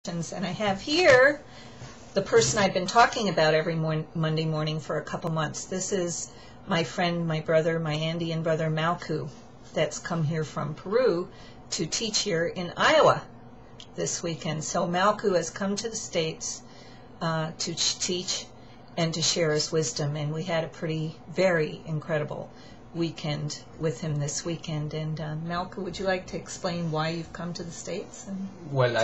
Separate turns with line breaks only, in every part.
And I have here the person I've been talking about every Monday morning for a couple months. This is my friend, my brother, my Andean brother Malku, that's come here from Peru to teach here in Iowa this weekend. So Malku has come to the States to teach and to share his wisdom, and we had a very incredible weekend with him this weekend. And Malku, would you like to explain why you've come to the States?
Well,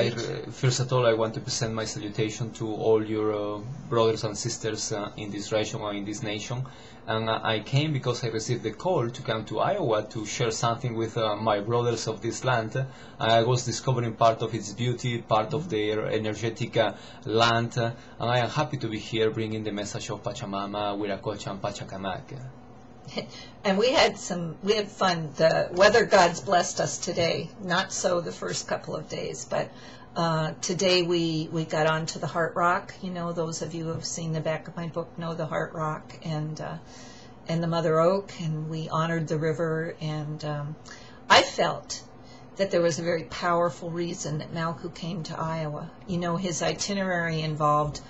first of all, I want to present my salutation to all your brothers and sisters in this region or in this nation. And I came because I received the call to come to Iowa to share something with my brothers of this land. I was discovering part of its beauty, part of their energetic land, and I am happy to be here bringing the message of Pachamama, Wiracocha, and Pachacamac.
And we had fun. The weather gods blessed us today. Not so the first couple of days, but today we got onto the Heart Rock. You know, those of you who have seen the back of my book know the Heart Rock and the Mother Oak, and we honored the river. And I felt that there was a very powerful reason that Malku came to Iowa. You know, his itinerary involved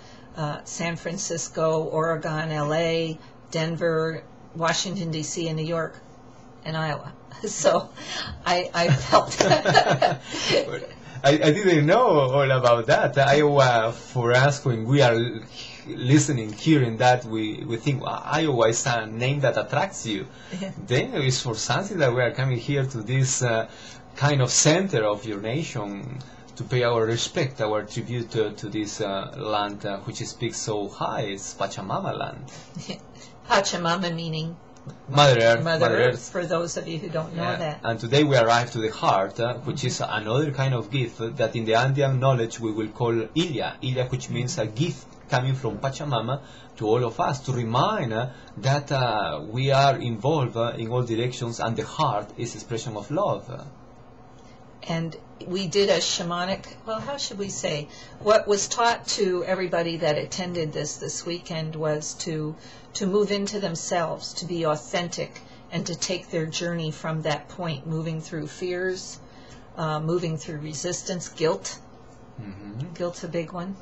San Francisco, Oregon, LA, Denver, Washington, D.C., and New York, and Iowa. So I felt...
I didn't know all about that. Iowa, for us, when we are listening, hearing that, we think, well, Iowa is a name that attracts you. Yeah. Then it's for something that we are coming here to this kind of center of your nation to pay our respect, our tribute to this land which speaks so high. It's Pachamama land.
Pachamama meaning
Mother Earth.
Mother Earth, for those of you who don't know that.
And today we arrive to the heart, which is another kind of gift that in the Andean knowledge we will call Ilya. Ilya, which means a gift coming from Pachamama to all of us, to remind that we are involved in all directions, and the heart is expression of love.
And we did a shamanic, well, how should we say, what was taught to everybody that attended this weekend was to move into themselves, to be authentic, and to take their journey from that point, moving through fears, moving through resistance, guilt. Mm-hmm. Guilt's a big one.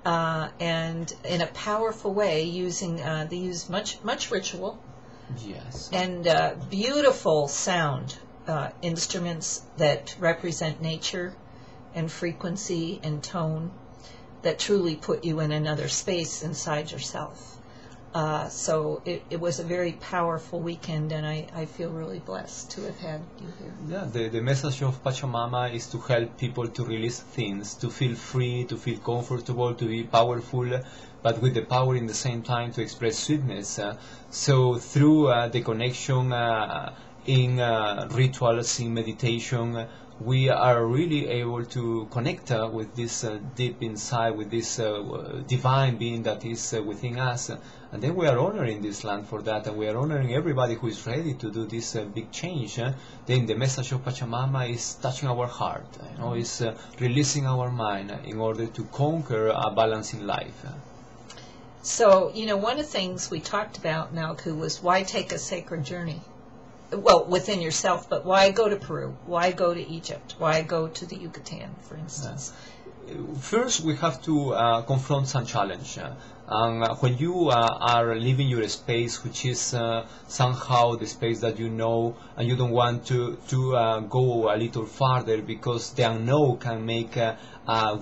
And in a powerful way, they use much ritual.
Yes.
And beautiful sound. Instruments that represent nature and frequency and tone that truly put you in another space inside yourself. So it was a very powerful weekend, and I feel really blessed to have had you here.
Yeah, the message of Pachamama is to help people to release things, to feel free, to feel comfortable, to be powerful, but with the power in the same time to express sweetness. So through the connection in rituals, in meditation, we are really able to connect with this deep inside, with this divine being that is within us. And then we are honoring this land for that, and we are honoring everybody who is ready to do this big change. Then the message of Pachamama is touching our heart, you know, is releasing our mind in order to conquer a balance in life.
So, you know, one of the things we talked about, Malku, was why take a sacred journey? Well, within yourself, but why go to Peru? Why go to Egypt? Why go to the Yucatan, for instance?
First, we have to confront some challenge. When you are living your space, which is somehow the space that you know, and you don't want to go a little farther because the unknown can make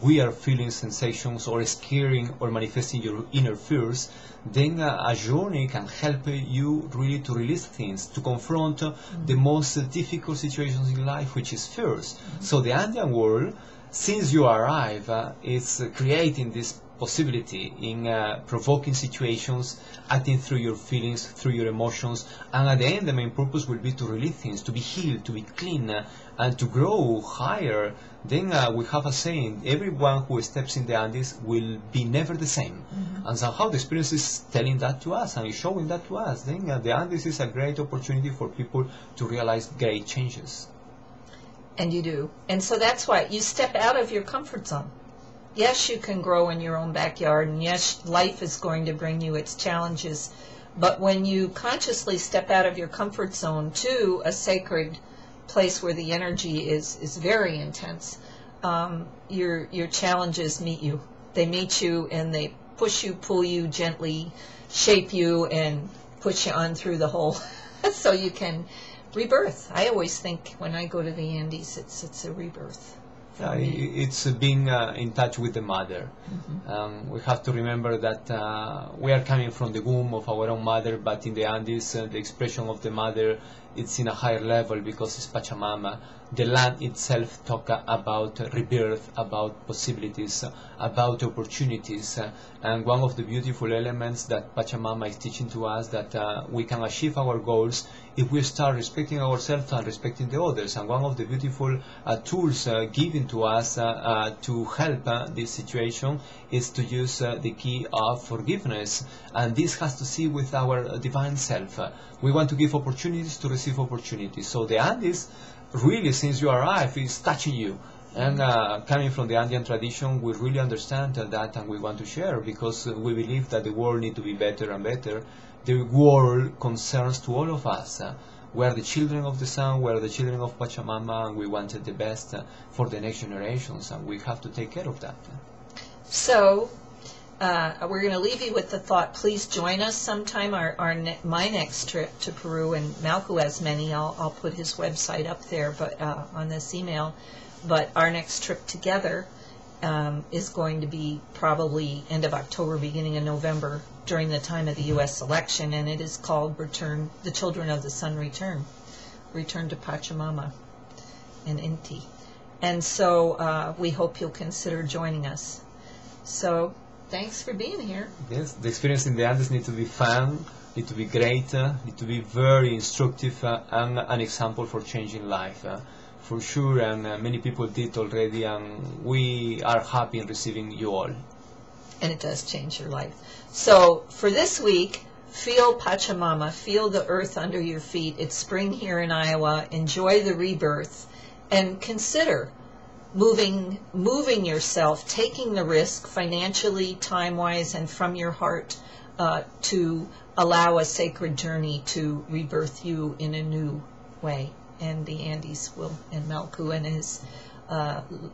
weird feelings, sensations, or scaring or manifesting your inner fears, then a journey can help you really to release things, to confront the most difficult situations in life, which is fears. So the Andean world, since you arrive, is creating this possibility in provoking situations, acting through your feelings, through your emotions, and at the end the main purpose will be to release things, to be healed, to be clean, and to grow higher. Then we have a saying, everyone who steps in the Andes will be never the same. Mm-hmm. And somehow the experience is telling that to us and is showing that to us. Then the Andes is a great opportunity for people to realize great changes.
And you do. And so that's why you step out of your comfort zone. Yes, you can grow in your own backyard, and yes, life is going to bring you its challenges, but when you consciously step out of your comfort zone to a sacred place where the energy is very intense, your challenges meet you. They meet you and they push you, pull you, gently shape you, and push you on through the hole so you can rebirth. I always think when I go to the Andes, it's a rebirth.
It's being in touch with the mother. We have to remember that we are coming from the womb of our own mother, but in the Andes, the expression of the mother, it's in a higher level because it's Pachamama. The land itself talks about rebirth, about possibilities, about opportunities, and one of the beautiful elements that Pachamama is teaching to us that we can achieve our goals if we start respecting ourselves and respecting the others. And one of the beautiful tools given to us to help this situation is to use the key of forgiveness, and this has to see with our divine self. We want to give opportunities to receive opportunities. So the Andes, really, since you arrive, is touching you. And coming from the Andean tradition, we really understand that, and we want to share because we believe that the world needs to be better and better. The world concerns to all of us. We are the children of the sun, we are the children of Pachamama, and we wanted the best for the next generations, and we have to take care of that.
So, we're going to leave you with the thought, please join us sometime. My next trip to Peru, and Malcolm has many, I'll put his website up there but on this email, but our next trip together is going to be probably end of October, beginning of November, during the time of the U.S. election, and it is called Return, the Children of the Sun Return to Pachamama in Inti. And so we hope you'll consider joining us. So, thanks for being here.
Yes, the experience in the Andes needs to be fun, need to be great, need to be very instructive and an example for changing life. For sure, and many people did already, and we are happy in receiving you all.
And it does change your life. So, for this week, feel Pachamama, feel the earth under your feet. It's spring here in Iowa. Enjoy the rebirth, and consider moving yourself, taking the risk financially, time-wise, and from your heart to allow a sacred journey to rebirth you in a new way. And the Andes will, and Malku and his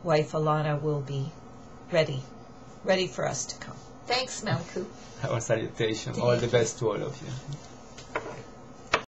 wife Alana will be ready for us to come. Thanks, Malku.
Our salutation. All the best to all of you.